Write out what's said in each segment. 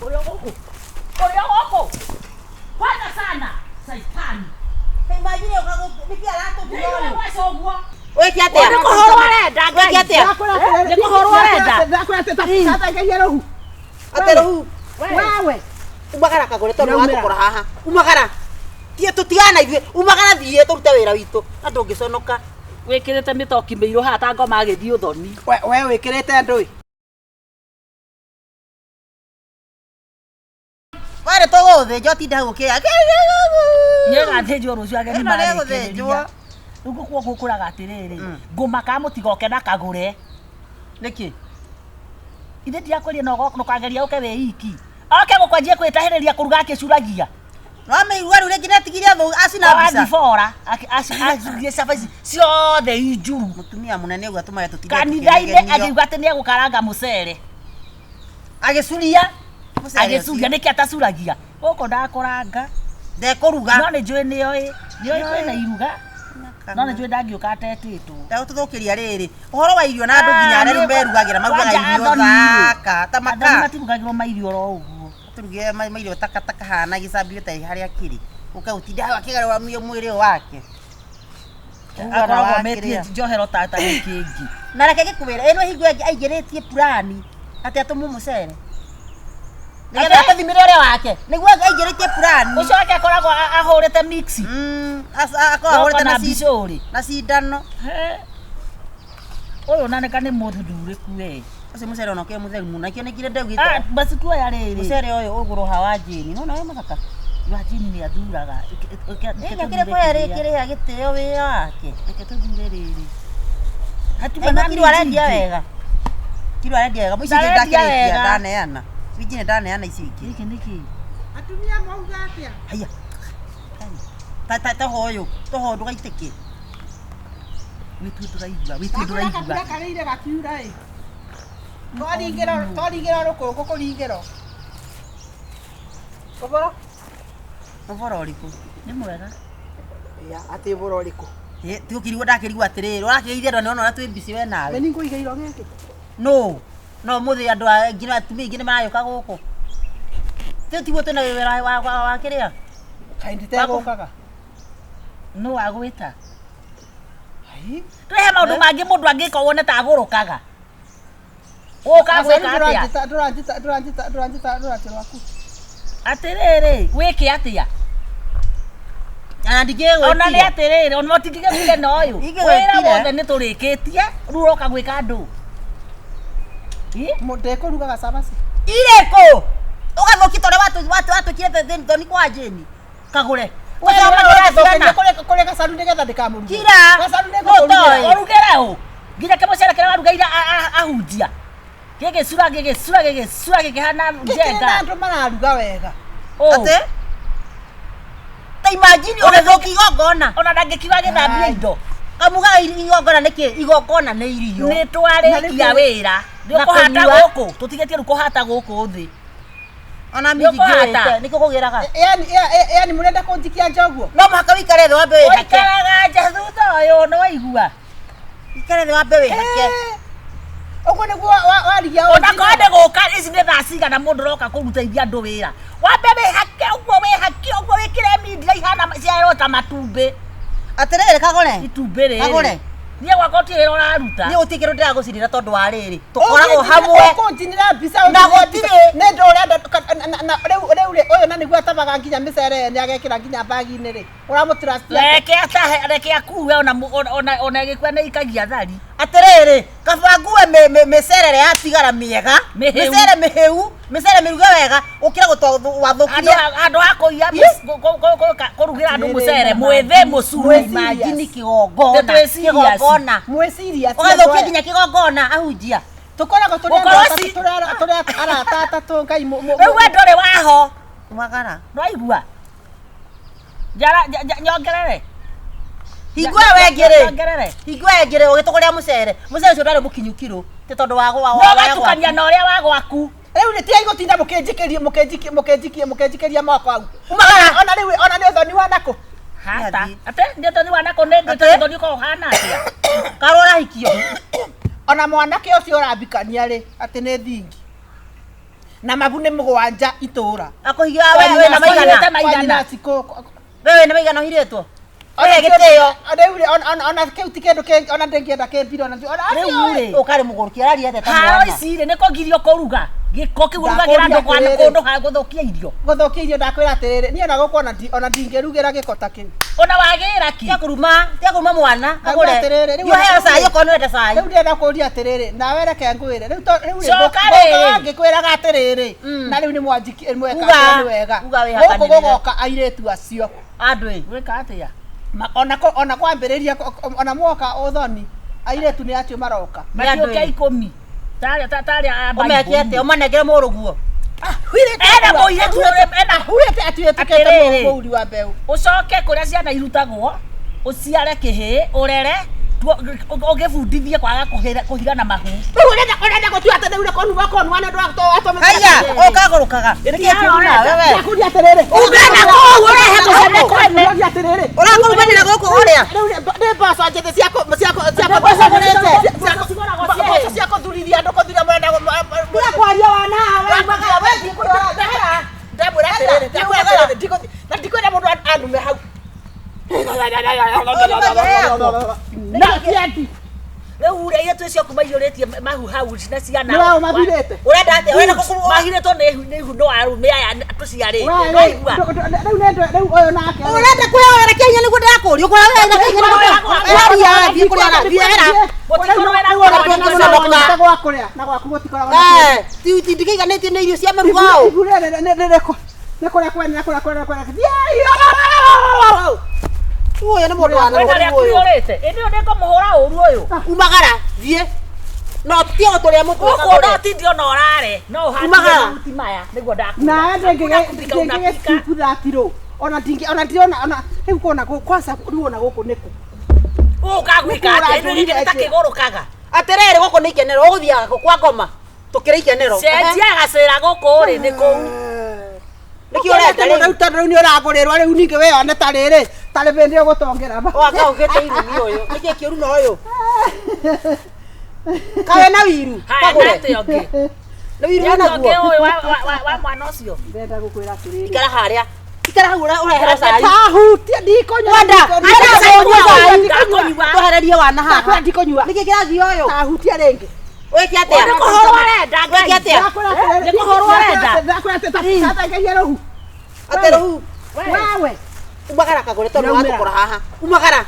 Oyo. Kwanza sana. Saitani. Imagine ukagobikia lato Wewe waso gwo. Wewe kiate. Wewe ko horore da. Wewe kiate. Wewe ko horore da. Tata ngeyero. Ateru. Wewe. Umagara kagore tondu watukora haha. Umagara. Tie tutiana ithuĩ. Umagara thie turute wĩra witũ. Na ndũngĩconoka. Wekirete mitoki mĩiro haha ta ngoma agĩthiĩ ũthoni. Wewe wikirite ndui. Wale tũgũthĩnja ũtinda gũkĩra. Nyega thĩnjwo rũcio ageni Ĩno nĩ marĩkĩrĩria. gũthĩnjwo. Rĩu kuo gũkũraga atĩrĩrĩ. Ngũma ka mũtigoke na kagũre. Nĩkĩ? Ithe ndiakũria no kageria ũke wĩ iki. Oke gũkwanjie kwĩtahĩrĩria kũruga akĩcuragia. No ameigua rĩu rĩngĩ netigiria thũ acina mbica. Bora acurugire cabaci ciothe injuru. Mũtumia mũnene ũguo atũmaga tũtinda Kanitha-inĩ akiuga atĩ nĩegũkaranga mũcere. Agĩcuria. Agĩcuria nĩkĩ atacuragia. Gũkũ ndakũranga. Ndekũruga. No nĩ njũĩ nĩoĩ. Nĩoĩ kwĩna iruga. No nĩ njũĩ ndangĩũka atetĩtwo. Ndagũtũthũkĩria rĩrĩ. Ũhoro wa irio na andũ nginya arĩa rĩu merugagĩra marugaga irio thaka. Ta Andũ maka. matirugagĩrwo mairio oro ũguo. Turugire mairio taka hana gĩcambi gĩtarĩ harĩa kĩrĩ. Ũka ũtinda akĩgarũra mwĩrĩ wake. Akoragwo metie njohero ta gĩkĩngĩ. Na reke gĩkũwĩra ĩno hingo aingĩrĩtie plani atĩ atũmwo mũcere. Nĩgetha akathimĩre ũrĩa wake. Nĩguo aingĩrĩtie plani. Ũcio wake akoragwo ahũrĩte mix. Akoragwo ahũrĩte na cindano. Ũyũ naneka nĩ mũthundũrĩku we. Ũcio mũcere ona ũkĩrĩ mũtheru mũno. Nakĩo nĩkire ndaugĩte. Basi tuoya rĩrĩ. Mũcere ũyũ ũgũrũha wa njĩni. Nona wĩ mũthaka. Wa njĩni nĩ athuraga. Kĩrĩa kũya rĩkĩrĩa gĩtĩo wĩra wake. Reke tũthure rĩrĩ. Kiro arendia wega. Kiro arendia wega. Mũici ingĩ ndakĩrĩkia ndaneana. Vijine ndaneana ici ingĩ. Gĩkĩ nĩkĩ? Atumia mauga atĩa? Haya. Toho ndũgaitĩke. Wĩtu ndũraigua. Kakura karĩire gakiura ĩ. Twaringĩro rũkũngũ kũringĩro. Ũboro? Ũboro ũrĩkũ? Nĩ mwega. Ya atĩ ũboro ũrĩkũ? Tĩgũkĩrigwo ndakĩrigwo atĩrĩrĩ. Ũrakĩigithia nĩ ona twĩ mbici we nawe. Nĩ ngũigairwo gĩkĩ. No mũthĩ andũ aingĩ atumia aingĩ nĩ maragĩũka gũkũ. Tiguo twĩna wĩra wa kĩrĩa? Kaĩ nditegũkaga. Nũ wagwĩta? Tũhe maũndũ mangĩ mũndũ angĩka wone ta agũrũkaga. Ũka gwĩka atĩa? Ndũranjĩta waku. Atĩrĩrĩ, wĩke atĩa? Na ndingĩgwĩtire. Ona nĩ atĩrĩrĩ, ona ũtingĩgĩkire na ũyũ. Wĩra wothe nĩ tũrĩkĩtie, rĩu ũroka gwĩka andũ. Ndekũruga gacabaci. Irĩkũ? Ũgathũkia tondũ watwĩkire thoni kwa njĩni. Kagũre. Kũrĩa gacaru nĩgetha ndĩkamũruge. Kira. Gacaru nĩngũkũruge. Ũrugĩre ũ? Nginya kĩmũcere kĩrĩa warugaire ahunjia. Gĩgĩcura gĩkĩhana njenga. Gĩkĩrĩ andũ mararuga wega. Atĩ? Ta imagine ũgĩthũkia igongona. Ona ndangĩkiuga gĩthambia indo. Kamugaga igongona nĩkĩ? Igongona nĩ irio. Nĩ twarĩkia wĩra. Ndĩkũhata gũkũ. Tũtigĩtie rĩu kũhata gũkũ thĩ. Ona mimi ngĩrĩte nĩkũ kũgĩraga. Yani mũrenda kũnjikia njoguo. No mũhaka wĩikare thĩ wambe wĩhake. Ũikaraga nja thutha ũyũ nĩ waigua. Wĩikare thĩ wambe wĩhake. Ũguo nĩguo warigia ũũ. Ona kwende gũka ici nĩ thaa cigana mũndũ ũroka kũruteithia andũ wĩra. Wambe wĩhake ũguo wĩkĩre mindira ihana ciarwo ta matumbĩ. Atĩrĩrĩ Kagũre. Itumbĩ rĩrĩ. Kagũre. Niĩ gwakwa ũtirĩ wĩra ũraruta. Niĩ gũtikĩrwo ndĩragũcinĩra tondũ wa rĩrĩ. Tũkoragwo hamwe. Ũkũnjinĩra mbica Na gũtirĩ. nĩ ndũ ũrenda rĩu ũyũ na nĩguo atabaga nginya mĩcere nĩ agekĩra nginya bagi-inĩ rĩ. Ũramũtrust. Reke akue ona ĩgĩkua nĩ ikagia thari. Atĩrĩrĩ, kaba ngue mĩcere ĩrĩa yatigara mĩega. Mĩcere mĩhĩu, mĩcere mĩruge wega, ũkĩra gũtwathũkia. Andũ a kũiya kũrugĩra andũ mũcere mwĩthĩ mũcuru. Imagine kĩgongona. Kĩgongona. Mwĩciria. Ũgathũkia nginya kĩgongona ahunjia. Tũkoragwo tũrĩ arata atatũ Ngai. Rĩu we ndũrĩ waho. Mwagara. Ndwaigua. Nyongerere. Hingũra wengĩrĩ. Hingũra wengĩrĩ ũgĩtũgũrĩra mũcere. Mũcere ũcio ndwarĩ mũkinyu kiro. Ti tondũ wa watukania na ũrĩa wa gwaku. Rĩu nĩ tiga gũtinda mũkĩnjikĩria moko hau. Umagara. Ona nĩ ũthoni wa nako. Hata. Ate nĩ ũthoni wa nako nĩ ũthoni ũkoragwo ũhana atĩa. Karũ ũrahikio. Ona mwanake ũcio ũrambikania rĩ atĩ nĩ thingi. na mabune mugwanja itura Akuhigia wewe na maigana. Wewe na maigana hiretwo. Wewe giteo. Ona keuti kendo ke ona ndengienda ke mpira ona. Reure ukari mugurukia rari atete. Haro icire niko ngirio kuruga. Giko kirugagira andu kwa kundu ha guthukia irio. Guthukia irio ndakwira atiriri ni ona guko ona ndingerugira gikota kiu. Ona wagira ki? Tia kuruma mwana agure. Yo heo saa yo kono ete saa. Riu ndenda kuria atiriri na wereke ngwire. Riu ngikwira ga atiriri. Na riu ni mwanjiki mweka ni wega. Guko gogoka airetu acio. Andwe weka atia? Ona kwambiriria ona mwoka uthoni airetu ni acio maroka. Matioke 10. Tari omekiete omanegere muruguo. Ena moiretu ena hurete atuete muuri wa mbeu. Ucoke kuria ciana irutagwo uciare kihi urere ugibundithie kwaga kuhigana mahu. Urenda gutua atiriri konu wako nwana ndo atoma. Haya ukagurukaga. Nikiona wewe. Kuria atiriri. Ugana ko urehe mucene kwene. Kuria atiriri. Urakurumanira guku uria. Ne basa njete ciako ciako thurithia ndo kuthira mwenda ya kwaria wana wewe kutora ndabura atiriri na ndikwenda mundu andume hau. Na kiati Riu yetu icio kumaiyuritie mahu hau na ciana. Nao mathirete. Urenda ate wena kukuru Mahiretwo ni hu no arume aya tuciari. Waigua. Riu oyo nake. urenda kuya Kenya ni gudira kuri ukora wena Kenya ni ya thie kuri ara thiera na gwaku gutikora ti ndikiganĩtie nĩ irio cia marugao nĩkũrĩa kwene uyu nĩ mũndũ wa Urete. Indi ndiko muhura uru uyu. umagara thie no tio tũrĩa mũtwe Uko no ti ndio no rare. No handi mutimaya niguo ndaku. na ndengegekuthatiro ona ndiona rĩu kona kwanza rĩu ona gũkũ nĩkũ Ukagwika ati ndi takigurukaga. atĩrĩrĩ gũkũ nĩ ikenero ũgũthiaga kwa ngoma tũkĩrĩ ikenero Cenjia gacira guku ri ni kuu. Niki urenda riu tondu ni uragurirwa riu ningi we one ta riri tari bindi ugutongera wanga ugete irumi uyu niki kiuru no uyu kawe na wiru Kagure ate na wiru na guo uyu wa mwana ucio. ndenda gukwira atiriri ikara haria ikara hau urehera cai tahutia ndikonywa wanda twehererie wana haha ndikonywa niki kirathi uyu tahutia ringi weki atia Nikuhorwo renda weki atia Nikuhorwo renda. ateru wewe umagara kagure tondu watukora haha umagara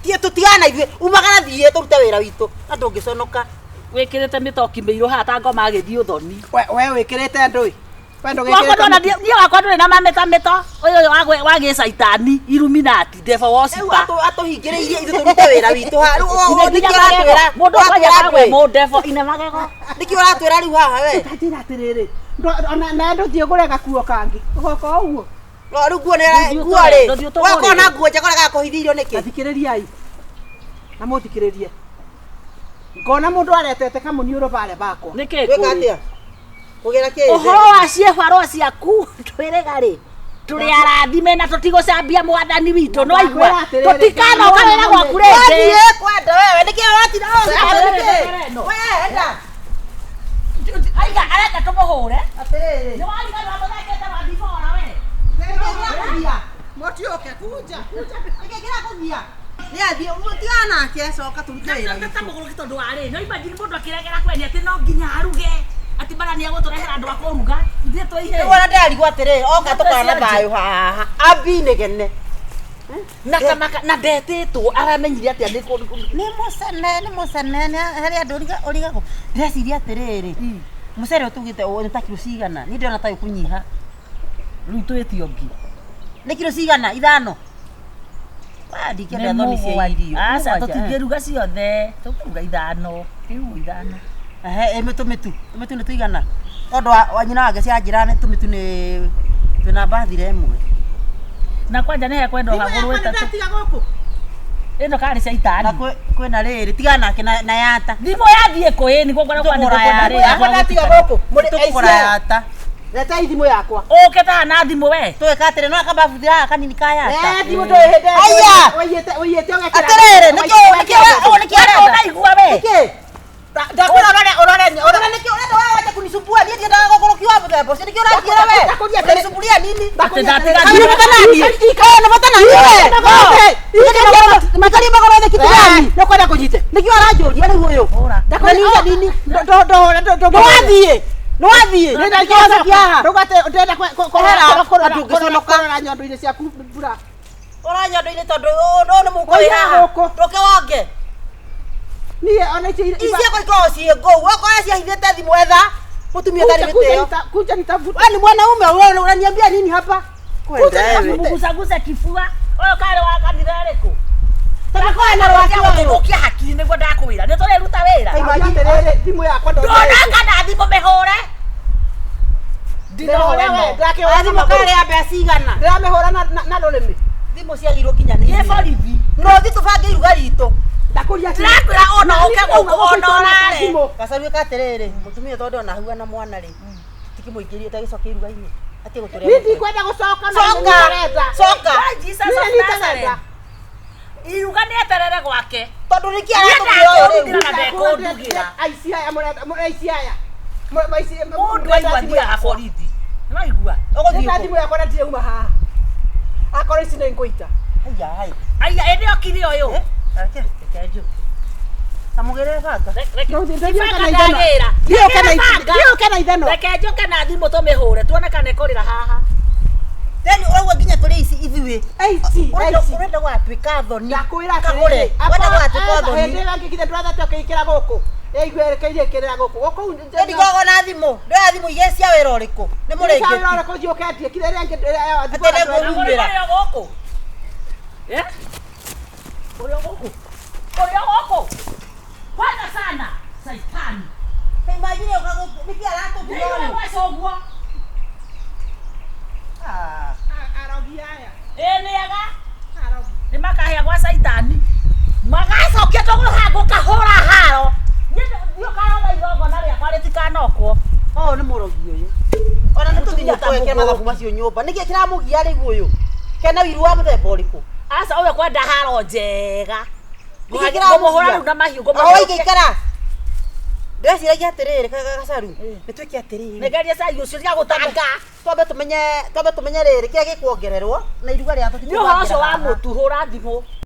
tie tutigana ithuĩ umagara thie turute wĩra witũ na ndũngĩconoka wikirite mitoki miiro ha ta ngoma agithii uthoni. we wikirite ndui wendo Wakwa na nie wakwa nduri na mameta uyu wa gicaitani Illuminati devil worshiper. atuhingĩrĩirie ithuĩ turute wĩra witũ haha nĩkĩ ũratwĩra mundu kwagagwe mu devil ine magego. nĩkĩ ũratwĩra rĩu haha we tajira atiriri na nduthie ngure gakuo kangi ugoka uguo no rĩu nguo rĩ wakona nguo njega gakũhithiirio nĩkĩ athikĩrĩriai na mũthikĩrĩrie ngona mundu aretete kamuniũrũ bare bakwa Niki wĩka atĩa kũgera kĩ uhoro wa ciĩbarwa ciaku twĩrĩga rĩ tũrĩ arathime na tũtigũcambia mwathani witũ no igua tũtikanoka wĩra gwaku rĩngĩ. kwenda wewe nĩkĩ ũratira we enda Aiga arenda tũmũhũre. atĩrĩrĩ Nĩ warigana mũthekete wa ndibora we. motioke kuja nĩkĩ kĩrakũgia nĩathiĩ mũtigana nake coka turute wĩra witũ Tamũgũrũki tondũ wa rĩ no imagine mũndũ akĩregera kweni atĩ no nginya aruge atĩ bara nĩ egũtũrehera andũ a kũruga ithuĩ twĩhĩ. wona ndarigwo atĩrĩrĩ oka tũkora na thayũ haha ambi nĩgene na ndetĩtwo aramenyire atĩa nĩ nĩ mũcene harĩa andũ ũrigagwo ndĩreciria atĩrĩrĩ mũcere ũtugĩte nĩ ta kiro cigana niĩ ndĩrona ta ũkũnyiha rĩu twĩtio ngĩ nĩ kiro cigana ithano ndingĩenda thoni cia irio aca tũtingĩruga ciothe tũkuruga ithano rĩu ithano tũmĩtu nĩ tũigana tondũ wa nyina wake cianjĩra nĩ tũmĩtu nĩ twĩna mbathira ĩmwe na kwanja nĩ hekwenda hagũrũ ĩtatũ ĩno karĩ cia itani kwĩna rĩrĩ tigana nake na yata thimũ yathiĩ kũĩ nĩguo ngwenda tũkũra yata leta thimũ yakwa ũke taha na thimũ we twĩka atĩrĩ no akababuthira haha kanini ka yata thimũ ndũhĩnde aya ũiyĩte ũgekĩra atĩrĩrĩ nĩkĩ arenda ũnaigua we nĩkĩ Ndakwira orore Nĩkĩo ũrenda wewe wacha kunisumbua niĩ ndiendaga gũkũrũkia wa mũthemba ũcio nĩkĩo ũranjĩra we ũnanisumburia nini Ati ndatiga makari magorothe kitirani nakwenda kũnyite nĩkĩo aranjũria rĩu ũyũ ndakwĩra nini nĩwathiĩ ndenda kũrora nyondo-inĩ ciaku mbura ũranyondoinĩ tondũ ũyũ nĩ mũkũĩ haha ndũke wonge niĩ ona icio ciakwa ikoragwo ciĩ ngũu okorwo ciahithĩte thimũ etha mũtumia tarĩ mĩtĩo kuja nitafuta wewe ni mwanaume unaniambia nini hapa Gusa kifua. Oyo kale wa kanitha rĩkũ? Tabakora na watu wao Ũkia hakiri nĩguo ndakwĩra. Nĩ tũreruta wĩra. Imagine thimũ yakwa Ndona kana thimũ mĩhũre. Ndĩrahũra we ndakĩwa thimũ kale ya mbeca cigana ndĩramĩhũra na rũrĩmĩ thimũ ciagirwo kinya nĩ Nĩ borithi. no thi tũbange iruga ritũ ndakũria Ndĩrakwĩra ona ũke gũkũ ona ũrare. gacaru katerere mutumia tondu ona huana mwana ri tikimũingĩrie tagĩcokia iruga-inĩ atie gũtũrĩa niĩ ndikwenda gũcoka soka Jesus of Nazareth. Iruga nĩ eterere gwake. tondu nĩkĩ aratũkĩra ũyũ rĩu Na ndekũndugira. aici aya aici aya Mũndũ aigua thiaga borithi. Nĩwaigua. ũgũthiĩ thimũ yakwa na ndirauma haha akorwo ici nĩ ngũita ai Aya ĩnĩ okire ũyũ. reke njuke tamũgĩre banga ndiũke na ithano Reke njoke na thimũ tũmĩhũre tuone kana ĩkũrĩra haha. then ũguo nginya tũrĩ ici ithuĩ aici ũrenda gwatuĩka thoni ndakwĩra kagũre wenda gwatuĩka thoni hĩndĩ ĩyo ngĩkithe tũrathatũ akĩikĩra gũkũ ĩiguerekeire ĩkĩrĩra gũkũ gũkũ ndikoragwo na thimũ ndoya thimũ igĩrĩ cia wĩra ũrĩkũ nĩ mũrĩngĩ mũrĩngĩ njiũketie kire rĩangĩ Atĩ nĩngũrumĩra. Ũrĩa gũkũ. Eh? Ũrĩa gũkũ. Ũrĩa gũkũ. Kwanza sana. Saitani. imagine nĩkĩ aratũkĩra Nĩwe ũyũ wacoguo. arogi aya Nĩega. Nĩ makahĩa gwa Saitani. Magacokia tũgũrũha gũkahũra haro. Ndio karona igongona rĩakwa rĩtikanokwo. ũyũ nĩ mũrogi ũyũ ona nĩ tũthiĩ tweke mathabu macio nyũmba nĩkĩ kĩramũgia rĩu ũyũ kena wiru wa mũthemba ũrĩkũ Asa ũyũ kwenda haro njega. Nĩkĩ Ngũmũhũra rĩu na mahiũ waigĩikara ndĩreciragia atĩrĩrĩ gacaru nĩ twĩke atĩrĩrĩ Nĩgerie cai ũcio cia gũtanga. twambe tũmenye rĩrĩ kĩrĩa gĩkuongererwo na iruga rĩa Nĩ ũhoro ũcio wa mũtu hũra thimũ.